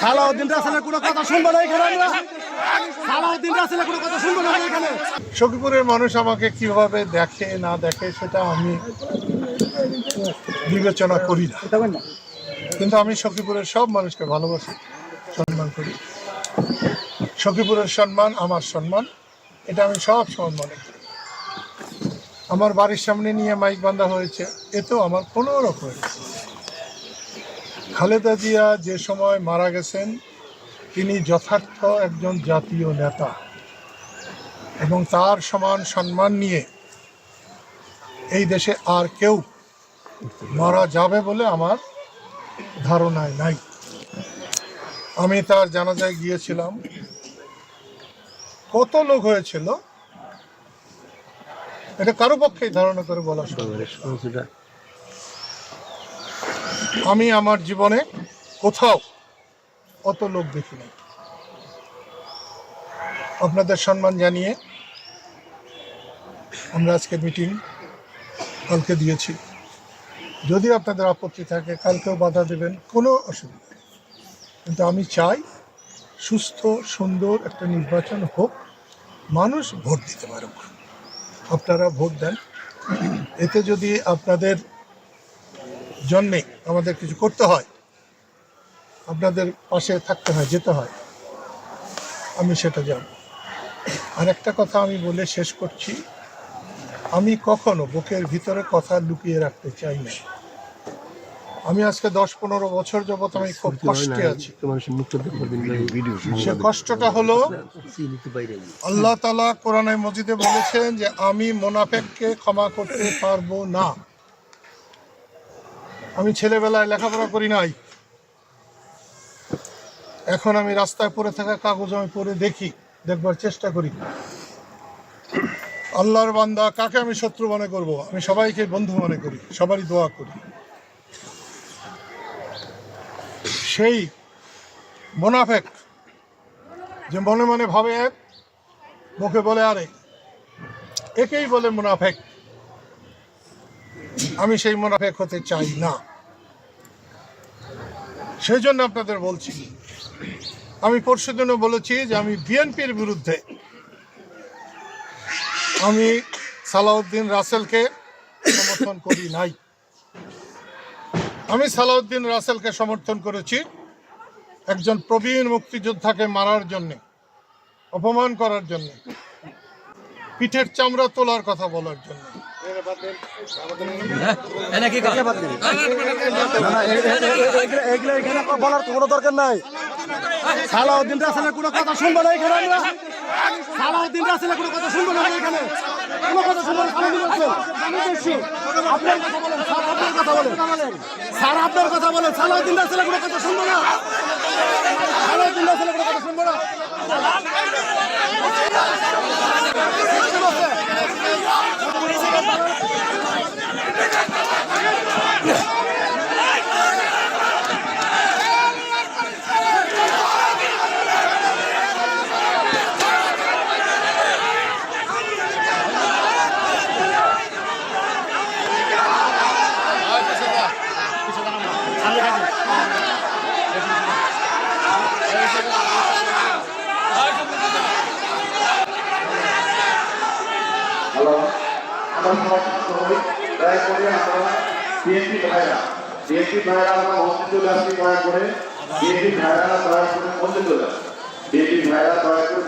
সালাউদ্দিন রাসেলের কোনো কথা শুনবো না এখানে আমরা। সালাউদ্দিন রাসেলের কোনো কথা শুনবো না এখানে। সখীপুরের মানুষ আমাকে কিভাবে দেখে না দেখে সেটা আমি বিবেচনা করি না, কিন্তু আমি সখীপুরের সব মানুষকে ভালোবাসি, সম্মান করি। সখীপুরের সম্মান আমার সম্মান, এটা আমি সব সময় মনে করি। আমার বাড়ির সামনে নিয়ে মাইক বাঁধা হয়েছে, এতেও আমার কোনো রকম। খালেদা জিয়া যে সময় মারা গেছেন, তিনি যথার্থ একজন জাতীয় নেতা এবং তার সমান সম্মান নিয়ে এই দেশে আর কেউ মারা যাবে বলে আমার ধারণায় নাই। আমি তার জানাজায় গিয়েছিলাম, কত লোক হয়েছিল এটা কারো পক্ষেই ধারণা করে বলা সম্ভব। আমি আমার জীবনে কোথাও অত লোক দেখিনি। আপনাদের সম্মান জানিয়ে আমরা আজকে মিটিং কালকে দিয়েছি। যদি আপনাদের আপত্তি থাকে কালকেও বাধা দেবেন, কোনো অসুবিধা নেই। কিন্তু আমি চাই সুস্থ সুন্দর একটা নির্বাচন হোক, মানুষ ভোট দিতে পারুক। আপনারা ভোট দেন, এতে যদি আপনাদের জন্যে আমাদের কিছু করতে হয়, আপনাদের পাশে থাকতে হয়, যেতে হয়, আমি সেটা যাব। আর একটা কথা আমি বলে শেষ করছি, আমি কখনো বুকের ভিতরে কথা লুকিয়ে রাখতে চাই না। আমি আজকে 10-15 বছর যাবৎ আমি খুব কষ্টে আছি। সে কষ্টটা হলো, আল্লাহ তাআলা কোরআনে মজিদে বলেছেন যে আমি মুনাফিককে ক্ষমা করতে পারবো না। আমি ছেলেবেলায় লেখাপড়া করি নাই, এখন আমি রাস্তায় পড়ে থাকা কাগজ আমি পড়ে দেখি, দেখবার চেষ্টা করি। আল্লাহর বান্দা কাকে আমি শত্রু মনে করব? আমি সবাইকে বন্ধু মনে করি, সবারই দোয়া করি। সেই মুনাফিক যে মনে মনে ভাবে এক, মুখে বলে আরেক, একেই বলে মুনাফিক। আমি সেই মুনাফিক হতে চাই না। সেই জন্য আপনাদের বলছি, আমি পরশুদিনও বলেছি যে আমি বিএনপির বিরুদ্ধে, আমি সালাউদ্দিন রাসেলকে সমর্থন করি নাই। আমি সালাউদ্দিন রাসেলকে সমর্থন করেছি একজন প্রবীণ মুক্তিযোদ্ধাকে মারার জন্যে, অপমান করার জন্যে, পিঠের চামড়া তোলার কথা বলার জন্য। বলার কোনো দরকার নাই। সালাউদ্দিন রাসেলের কোনো কথা শুনবো না এখানে আমরা। সালাউদ্দিন রাসেলের কোনো কথা শুনবো না এখানে, কোনো কথা শুনবো না। আপনার কথা বলেন, স্যার আপনার কথা বলেন, স্যার আপনার কথা বলেন। সালাউদ্দিন রাসেলের কোনো কথা শুনবো না, সালাউদ্দিন রাসেলের কোনো কথা শুনবো না। দয়া করে আপনারা বিএনপি ভাইরা আমরা হসপিটালে আসছি, দয়া করে বিএনপি ভাইরা দয়া করে মধ্যে চলে আসে। বিএনপি ভাইরা দয়া করে